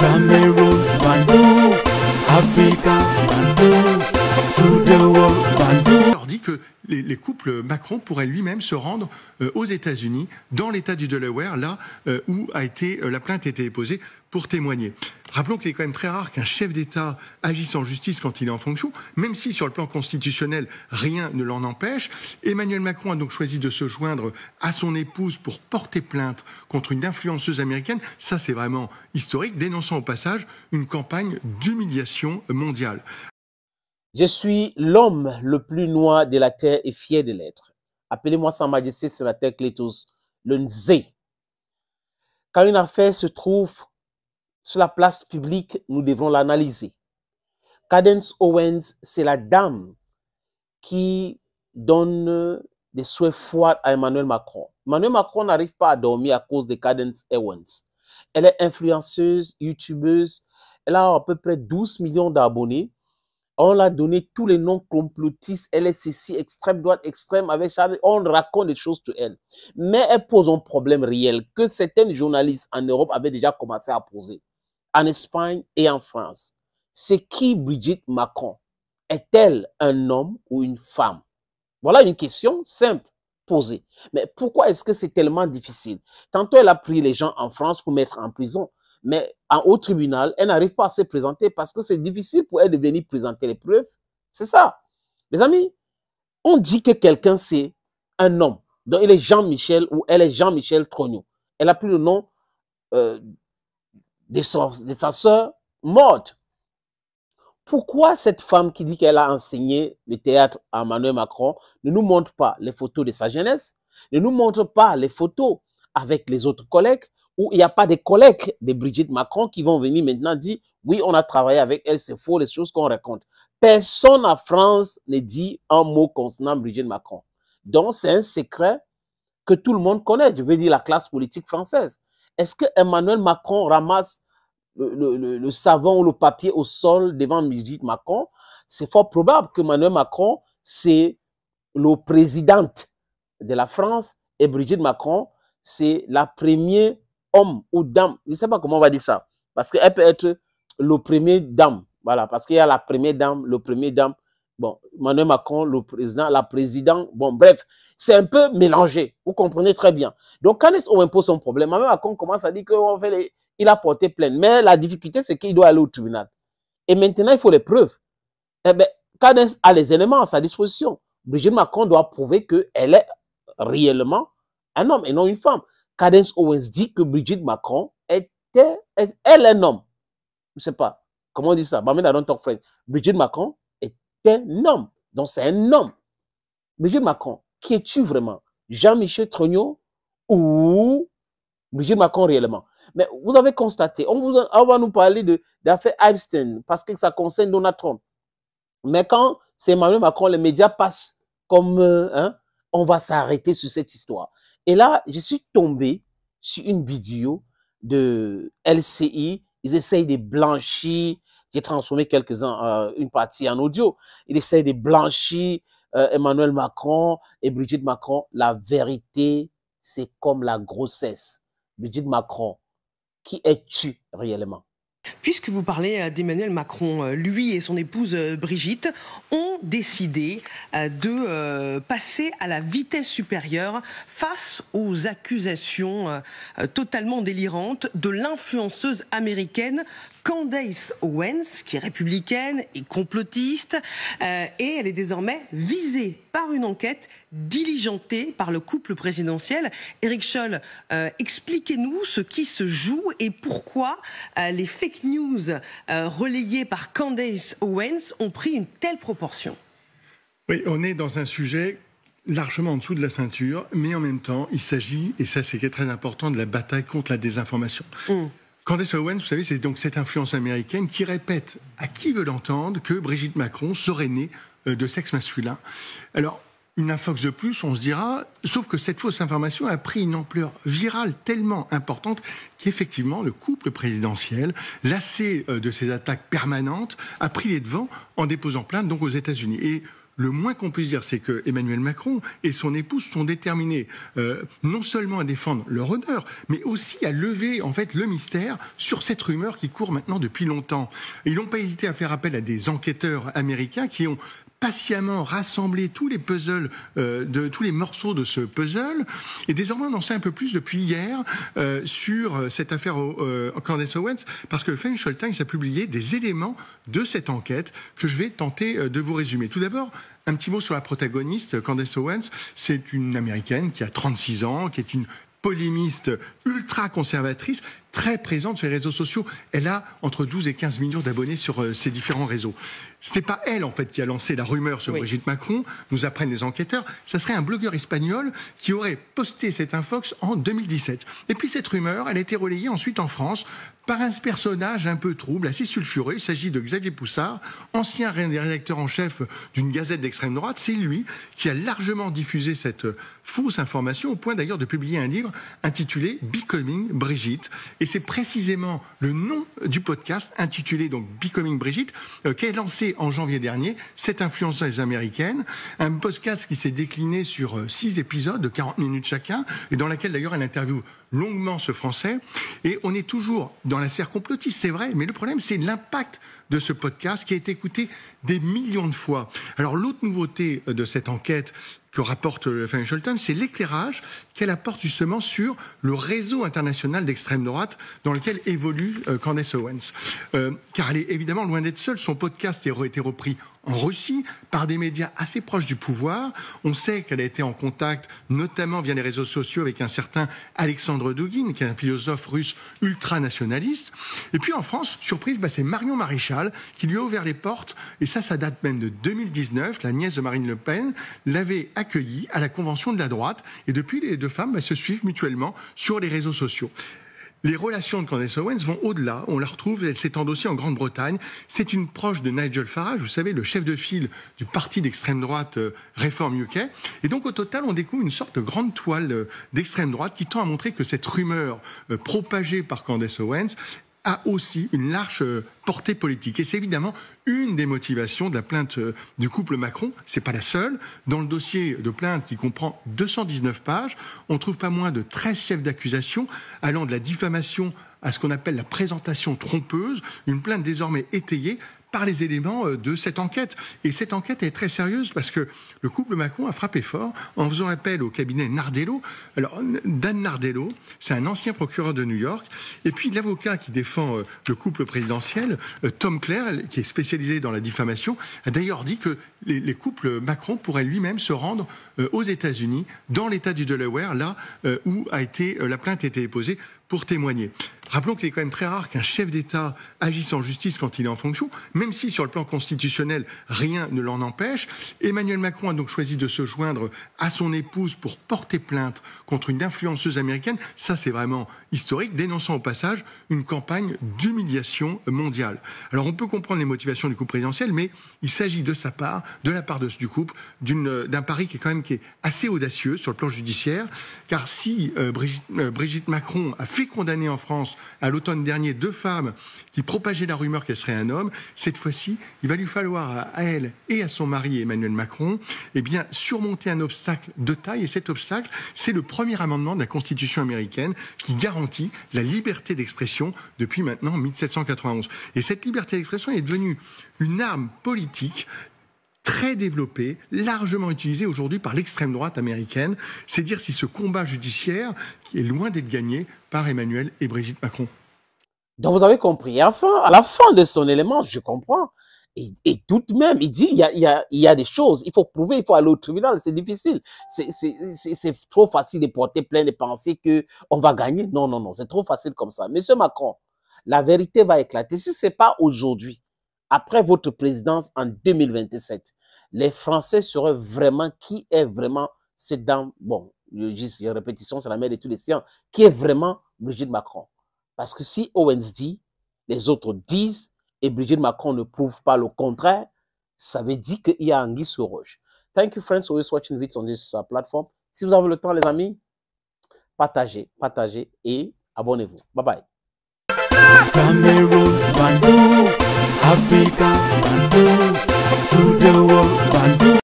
Cameroon, Bandung, Africa, Bandung, to the world, Bandung. On leur dit que les couples Macron pourraient lui-même se rendre aux États-Unis, dans l'État du Delaware, là où la plainte a été déposée pour témoigner. Rappelons qu'il est quand même très rare qu'un chef d'État agisse en justice quand il est en fonction, même si sur le plan constitutionnel, rien ne l'en empêche. Emmanuel Macron a donc choisi de se joindre à son épouse pour porter plainte contre une influenceuse américaine. Ça, c'est vraiment historique, dénonçant au passage une campagne d'humiliation mondiale. Je suis l'homme le plus noir de la terre et fier de l'être. Appelez-moi Sa Majesté Sénateur Clétus, le Nzé. Quand une affaire se trouve sur la place publique, nous devons l'analyser. Candace Owens, c'est la dame qui donne des souhaits froids à Emmanuel Macron. Emmanuel Macron n'arrive pas à dormir à cause de Candace Owens. Elle est influenceuse, youtubeuse. Elle a à peu près 12 millions d'abonnés. On l'a donné tous les noms complotistes, elle est ceci, extrême droite, extrême, avec Charles, on raconte des choses sur elle. Mais elle pose un problème réel que certains journalistes en Europe avaient déjà commencé à poser, en Espagne et en France. C'est qui Brigitte Macron? Est-elle un homme ou une femme? Voilà une question simple posée. Mais pourquoi est-ce que c'est tellement difficile? Tantôt, elle a pris les gens en France pour mettre en prison. Mais au tribunal, elle n'arrive pas à se présenter parce que c'est difficile pour elle de venir présenter les preuves. C'est ça. Les amis, on dit que quelqu'un c'est un homme. Donc, il est Jean-Michel ou elle est Jean-Michel Trogneux. Elle a pris le nom de sa sœur morte. Pourquoi cette femme qui dit qu'elle a enseigné le théâtre à Emmanuel Macron ne nous montre pas les photos de sa jeunesse, ne nous montre pas les photos avec les autres collègues, où il n'y a pas des collègues de Brigitte Macron qui vont venir maintenant dire « Oui, on a travaillé avec elle, c'est faux, les choses qu'on raconte. » Personne en France ne dit un mot concernant Brigitte Macron. Donc, c'est un secret que tout le monde connaît, je veux dire la classe politique française. Est-ce que Emmanuel Macron ramasse le savon ou le papier au sol devant Brigitte Macron? C'est fort probable que Emmanuel Macron, c'est le président de la France et Brigitte Macron, c'est la première homme ou dame, je ne sais pas comment on va dire ça, parce qu'elle peut être le premier dame, voilà, parce qu'il y a la première dame, le premier dame, bon, Emmanuel Macron, le président, la présidente, bon, bref, c'est un peu mélangé, vous comprenez très bien. Donc, quand on impose son problème, Emmanuel Macron commence à dire qu'il a porté plainte, mais la difficulté, c'est qu'il doit aller au tribunal. Et maintenant, il faut les preuves. Eh bien, Candace a les éléments à sa disposition. Brigitte Macron doit prouver qu'elle est réellement un homme et non une femme. Candace Owens dit que Brigitte Macron elle est un homme. Je ne sais pas comment on dit ça. Brigitte Macron est un homme. Donc c'est un homme. Brigitte Macron, qui es-tu vraiment? Jean-Michel Trogneux ou Brigitte Macron réellement? Mais vous avez constaté, on va nous parler de l'affaire Epstein parce que ça concerne Donald Trump. Mais quand c'est Emmanuel Macron, les médias passent comme on va s'arrêter sur cette histoire. Et là, je suis tombé sur une vidéo de LCI. Ils essayent de blanchir. J'ai transformé une partie en audio. Ils essayent de blanchir Emmanuel Macron et Brigitte Macron. La vérité, c'est comme la grossesse. Brigitte Macron, qui es-tu réellement? Puisque vous parlez d'Emmanuel Macron, lui et son épouse Brigitte ont décidé de passer à la vitesse supérieure face aux accusations totalement délirantes de l'influenceuse américaine Candace Owens, qui est républicaine et complotiste, et elle est désormais visée par une enquête diligentée par le couple présidentiel. Éric Scholl, expliquez-nous ce qui se joue et pourquoi les fake news relayées par Candace Owens ont pris une telle proportion. Oui, on est dans un sujet largement en dessous de la ceinture, mais en même temps, il s'agit, et ça c'est très important, de la bataille contre la désinformation. Candace Owens, vous savez, c'est donc cette influence américaine qui répète à qui veut l'entendre que Brigitte Macron serait née de sexe masculin. Alors, une infox de plus, on se dira, sauf que cette fausse information a pris une ampleur virale tellement importante qu'effectivement, le couple présidentiel, lassé de ces attaques permanentes, a pris les devants en déposant plainte donc aux États-Unis. Et le moins qu'on puisse dire, c'est que Emmanuel Macron et son épouse sont déterminés non seulement à défendre leur honneur, mais aussi à lever en fait le mystère sur cette rumeur qui court maintenant depuis longtemps. Et ils n'ont pas hésité à faire appel à des enquêteurs américains qui ont patiemment rassemblé tous les puzzles, tous les morceaux de ce puzzle. Et désormais, on en sait un peu plus depuis hier sur cette affaire Candace Owens, parce que le Financial Times a publié des éléments de cette enquête que je vais tenter de vous résumer. Tout d'abord, un petit mot sur la protagoniste, Candace Owens. C'est une Américaine qui a 36 ans, qui est une polémiste ultra-conservatrice, très présente sur les réseaux sociaux. Elle a entre 12 et 15 millions d'abonnés sur ces différents réseaux. Ce n'est pas elle, en fait, qui a lancé la rumeur sur Brigitte Macron, nous apprennent les enquêteurs. Ça serait un blogueur espagnol qui aurait posté cette infox en 2017. Et puis cette rumeur, elle a été relayée ensuite en France par un personnage un peu trouble, assez sulfureux. Il s'agit de Xavier Poussard, ancien rédacteur en chef d'une gazette d'extrême droite. C'est lui qui a largement diffusé cette fausse information, au point d'ailleurs de publier un livre intitulé Becoming Brigitte. Et c'est précisément le nom du podcast intitulé donc Becoming Brigitte qu'a lancé en janvier dernier cette influenceuse américaine. Un podcast qui s'est décliné sur 6 épisodes de 40 minutes chacun et dans laquelle d'ailleurs elle interviewe longuement ce Français. Et on est toujours dans la sphère complotiste, c'est vrai, mais le problème c'est l'impact de ce podcast qui a été écouté des millions de fois. Alors l'autre nouveauté de cette enquête que rapporte le Financial Times, c'est l'éclairage qu'elle apporte justement sur le réseau international d'extrême droite dans lequel évolue Candace Owens. Car elle est évidemment loin d'être seule. Son podcast a été repris en Russie par des médias assez proches du pouvoir. On sait qu'elle a été en contact, notamment via les réseaux sociaux, avec un certain Alexandre Douguine, qui est un philosophe russe ultranationaliste. Et puis en France, surprise, c'est Marion Maréchal qui lui a ouvert les portes. Et ça date même de 2019. La nièce de Marine Le Pen l'avait accueillie à la convention de la droite. Et depuis, les deux femmes se suivent mutuellement sur les réseaux sociaux. Les relations de Candace Owens vont au-delà. On la retrouve, elle s'étend aussi en Grande-Bretagne. C'est une proche de Nigel Farage, vous savez, le chef de file du parti d'extrême droite Reform UK. Et donc, au total, on découvre une sorte de grande toile d'extrême droite qui tend à montrer que cette rumeur propagée par Candace Owens a aussi une large portée politique. Et c'est évidemment une des motivations de la plainte du couple Macron. C'est pas la seule. Dans le dossier de plainte qui comprend 219 pages, on trouve pas moins de 13 chefs d'accusation allant de la diffamation à ce qu'on appelle la présentation trompeuse, une plainte désormais étayée par les éléments de cette enquête. Et cette enquête est très sérieuse parce que le couple Macron a frappé fort en faisant appel au cabinet Nardello. Alors, Dan Nardello, c'est un ancien procureur de New York. Et puis, l'avocat qui défend le couple présidentiel, Tom Clare, qui est spécialisé dans la diffamation, a d'ailleurs dit que les couples Macron pourraient lui-même se rendre aux États-Unis, dans l'État du Delaware, là où la plainte a été déposée pour témoigner. Rappelons qu'il est quand même très rare qu'un chef d'État agisse en justice quand il est en fonction, même si sur le plan constitutionnel, rien ne l'en empêche. Emmanuel Macron a donc choisi de se joindre à son épouse pour porter plainte contre une influenceuse américaine. Ça, c'est vraiment historique, dénonçant au passage une campagne d'humiliation mondiale. Alors, on peut comprendre les motivations du couple présidentiel, mais il s'agit de la part du couple, d'un pari qui est assez audacieux sur le plan judiciaire, car si Brigitte Macron a fait condamner en France à l'automne dernier 2 femmes qui propageaient la rumeur qu'elle serait un homme, cette fois-ci, il va lui falloir à elle et à son mari Emmanuel Macron, surmonter un obstacle de taille. Et cet obstacle, c'est le premier amendement de la Constitution américaine qui garantit la liberté d'expression depuis maintenant 1791. Et cette liberté d'expression est devenue une arme politique très développée, largement utilisée aujourd'hui par l'extrême droite américaine. C'est dire si ce combat judiciaire qui est loin d'être gagné par Emmanuel et Brigitte Macron. Donc vous avez compris. Enfin, à la fin de son élément, je comprends. Et tout de même, il dit il y a des choses, il faut prouver, il faut aller au tribunal, c'est difficile. C'est trop facile de porter plainte et penser qu'on va gagner. Non, c'est trop facile comme ça. Monsieur Macron, la vérité va éclater. Si ce n'est pas aujourd'hui, après votre présidence en 2027, les Français sauraient vraiment qui est vraiment cette dame, bon, je répétition, c'est la mère de tous les sciences, qui est vraiment Brigitte Macron. Parce que si Owens dit, les autres disent, et Brigitte Macron ne prouve pas le contraire, ça veut dire qu'il y a anguille sous roche. Thank you friends for always watching videos on this platform. Si vous avez le temps, les amis, partagez et abonnez-vous. Bye bye. Cameroon, Bandung, Africa, Bandung, to the world, Bandung.